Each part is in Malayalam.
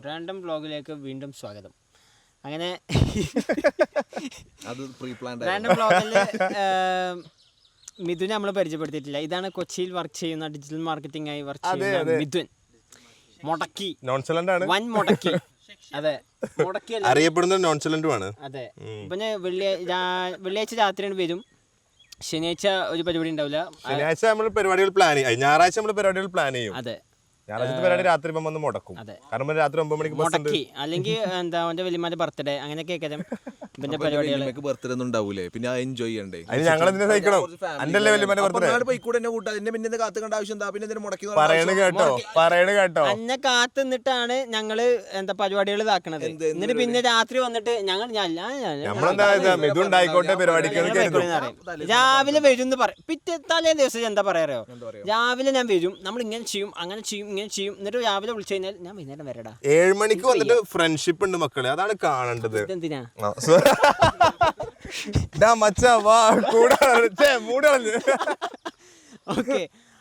റാൻഡം വ്ളോഗിലേക്ക് വീണ്ടും സ്വാഗതം. അങ്ങനെ റാൻഡം വ്ളോഗിൽ മിഥുനെ നമ്മൾ പരിചയപ്പെടുത്തിയിട്ടില്ല. ഇതാണ് കൊച്ചിയിൽ വർക്ക് ചെയ്യുന്ന ഡിജിറ്റൽ മാർക്കറ്റിംഗ് ആയി വർക്ക് ചെയ്യുന്ന മിഥുൻ. മുടക്കി വൻ മുടക്കി. അതെ, മുടക്കി അറിയപ്പെടുന്ന നോൺസലന്റുമാണ്. അതെ. പിന്നെ വെള്ളിയാഴ്ച രാത്രിയാണ് വരും. ശനിയാഴ്ച ഒരു പരിപാടി ഉണ്ടാവില്ല. ശനിയാഴ്ച നമ്മൾ പരിപാടികൾ പ്ലാൻ ചെയ്യും. ഞായറാഴ്ച നമ്മൾ പരിപാടികൾ പ്ലാൻ ചെയ്യും. അതെ, ഞായറാഴ്ച പരിപാടി രാത്രി വന്ന് മുടക്കും. കാരണം രാത്രി 9 മണിക്ക് മുടക്കി. അല്ലെങ്കിൽ എന്താ അവന്റെ വലിയമാന്റെ ബർത്ത്ഡേ അങ്ങനെയൊക്കെ പിന്നെ പരിപാടികൾ ബർത്ത്ഡേ ഒന്നും ഉണ്ടാവൂലേ, പിന്നെ എൻജോയ് ചെയ്യണ്ടേ. ഞങ്ങൾ സഹിക്കണം. അന്റെ വലിയമാന്റെ ബർത്ത്ഡേ പറയണ കേട്ടോ. അന്നെ കാത്തു നിന്നിട്ടാണ് ഞങ്ങള് എന്താ പരിപാടികൾ ഇതാക്കണത്. എന്നിട്ട് പിന്നെ രാത്രി വന്നിട്ട് ഞങ്ങൾ മിഥുണ്ടായിക്കോട്ടെ പരിപാടിക്ക് രാവിലെ വരും എന്ന് പറയും. പിറ്റേ തലേ ദിവസം എന്താ പറയാറോ, രാവിലെ ഞാൻ വരും, നമ്മൾ ഇങ്ങനെ ചെയ്യും അങ്ങനെ ചെയ്യും ഇങ്ങനെ ചെയ്യും. എന്നിട്ട് രാവിലെ വിളിച്ചു കഴിഞ്ഞാൽ ഞാൻ വൈകുന്നേരം വരടാ 7 മണിക്ക് വന്നിട്ട് ഫ്രണ്ട്ഷിപ്പ് ഉണ്ട് മക്കളെ, അതാണ് കാണേണ്ടത്. എന്തിനാ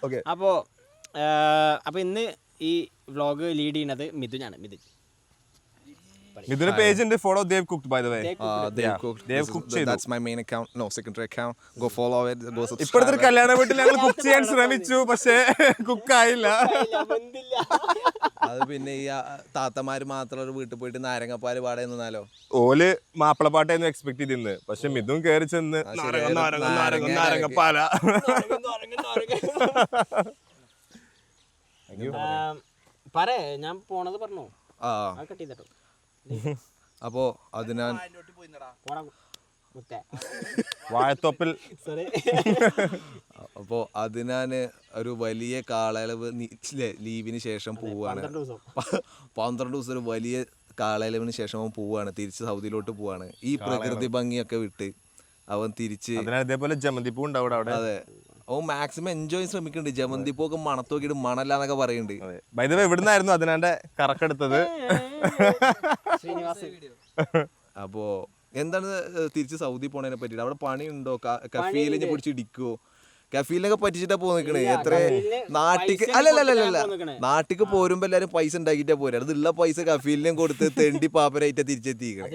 ഓക്കെ. അപ്പൊ ഇന്ന് ഈ വ്ളോഗ് ലീഡ് ചെയ്യുന്നത് മിഥുനാണ്. മിഥുന്റെ പേജ് ഉണ്ട്, follow dev cooked by the way. They've cooked. That's my main account. No, secondary account. Go follow it. Go subscribe. ഇപ്പോഴത്തെ കല്യാണ വീട്ടിൽ ഞങ്ങൾ കുക്ക് ചെയ്യാൻ ശ്രമിച്ചു, പക്ഷേ കുക്കായില്ല. അത് പിന്നെ ഈ താത്തമാര് മാത്രം ഒരു വീട്ടിൽ പോയിട്ട് നാരങ്ങപ്പാല് പാടെ നിന്നാലോ. ഓല് മാപ്പിളപ്പാട്ടായിരുന്നു എക്സ്പെക്ട് ചെയ്തിരുന്നത്, പക്ഷെ മിഥുൻ കയറി ചെന്ന് നാരങ്ങപ്പാല. പറയേ, ഞാൻ പോണത് പറഞ്ഞു. അപ്പോ അതിനാൽ വാഴത്തോപ്പിൽ അപ്പോ അതിനാന് ഒരു വലിയ കാലയളവ് ലീവിന് ശേഷം പോവാണ്. 12 ദിവസം ഒരു വലിയ കാലയളവിന് ശേഷം പോവാണ്, തിരിച്ച് സൗദിയിലോട്ട് പോവാണ്. ഈ പ്രകൃതി ഭംഗിയൊക്കെ വിട്ട് അവൻ തിരിച്ച് ഇതേപോലെ ജമന്തിപ്പൂ ഉണ്ടാവും അവിടെ. അതെ, ഓ മാക്സിമം എൻജോയ് ശ്രമിക്കുന്നുണ്ട്. ജമന്തിപ്പൊക്കെ മണത്തോക്കിട്ട് മണല്ലാന്നൊക്കെ പറയുന്നുണ്ട്. ബൈ ദ വേ എവിടുന്നായിരുന്നു അതിനാന്റെ കറക്കെടുത്തത്? അപ്പോ എന്താണ് തിരിച്ച് സൗദി പോണതിനെ പറ്റിട്ട്? അവിടെ പണിയുണ്ടോ? കഫീലിനെ പിടിച്ച് ഇടിക്കുവോ? കഫീലിനൊക്കെ പറ്റിച്ചിട്ടാ പോന്നിക്കണേ. എത്ര നാട്ടിക്ക് അല്ലല്ല നാട്ടിക്ക് പോരുമ്പോ എല്ലാരും പൈസ ഉണ്ടാക്കിട്ടാ പോരാ. അതുള്ള പൈസ കഫീലിനും കൊടുത്ത് തെണ്ടി പാപ്പരായിട്ടാ തിരിച്ചെത്തിക്കണേ.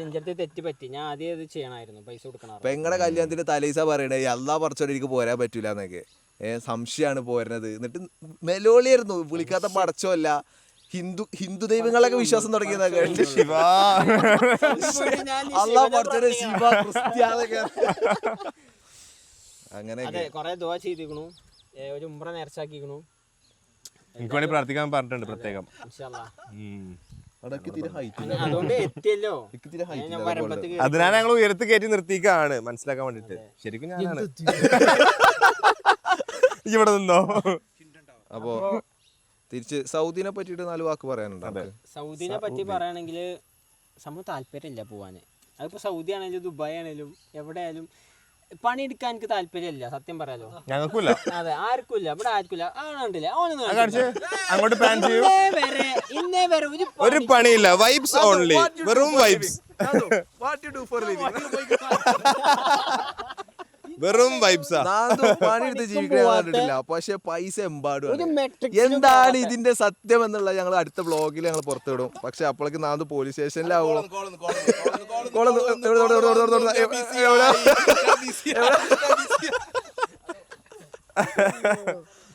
പെങ്ങടെ കല്യാണത്തിന്റെ തലേസ പറയണേ എല്ലാ പറച്ചോടെ എനിക്ക് പോരാൻ പറ്റൂല എന്നൊക്കെ. സംശയമാണ് പോരുന്നത്. എന്നിട്ട് മെലോളിയായിരുന്നു, വിളിക്കാത്ത പടച്ചോല്ല. ഹിന്ദു ദൈവങ്ങളൊക്കെ വിശ്വാസം തുടങ്ങിയതൊക്കെ. ശിവ അല്ലാ പഠിച്ചത് ശിവ ക്രിസ്ത്യാനൊക്കെ അങ്ങനെ കൊറേ ദുആ ചെയ്തിരിക്കണു, ഒരു ഉംറ നേർച്ചാക്കിക്കണു. എനിക്ക് വേണ്ടി പ്രാർത്ഥിക്കാൻ പറഞ്ഞിട്ടുണ്ട് പ്രത്യേകം. അതുകൊണ്ട് എത്തിയല്ലോ. അതിനാൽ ഞങ്ങൾ ഉയരത്ത് കയറ്റി നിർത്തിക്കാണ് മനസ്സിലാക്കാൻ വേണ്ടിട്ട്. ശരിക്കും ഞാനാണ്. ഇവിടെ നിന്നോ? അപ്പോ തിരിച്ച് സൗദിനെ പറ്റിയിട്ട് 4 വാക്ക് പറയാനുണ്ട്. സൗദിനെ പറ്റി പറയുകയാണെങ്കിൽ സംഭവം താല്പര്യമില്ല പോവാന്. അതിപ്പോ സൗദി ആണെങ്കിലും ദുബായ് ആണെങ്കിലും എവിടെയായാലും പണിയെടുക്കാൻ എനിക്ക് താല്പര്യമില്ല, സത്യം പറയാലോ. ഞങ്ങൾക്കില്ല. അതെ, ആർക്കുമില്ല. ഇവിടെ ആർക്കില്ല. ആണുണ്ടല്ലേ അങ്ങോട്ട് പ്ലാൻ ചെയ്യും. ഇന്നേ വരെ ഒരു പണിയില്ല, വൈബ്സ് ഓൺലി, വെറും വൈബ്സ്. വെറും വൈബ്സാ. പണിയെടുത്ത് ജീവിക്കാൻ, പക്ഷെ പൈസ എമ്പാടും. എന്താണ് ഇതിന്റെ സത്യം എന്നുള്ളത് ഞങ്ങൾ അടുത്ത വ്ളോഗിൽ ഞങ്ങൾ പുറത്തുവിടും. പക്ഷെ അപ്പോഴേക്ക് നാന്ത് പോലീസ് സ്റ്റേഷനിലാവും.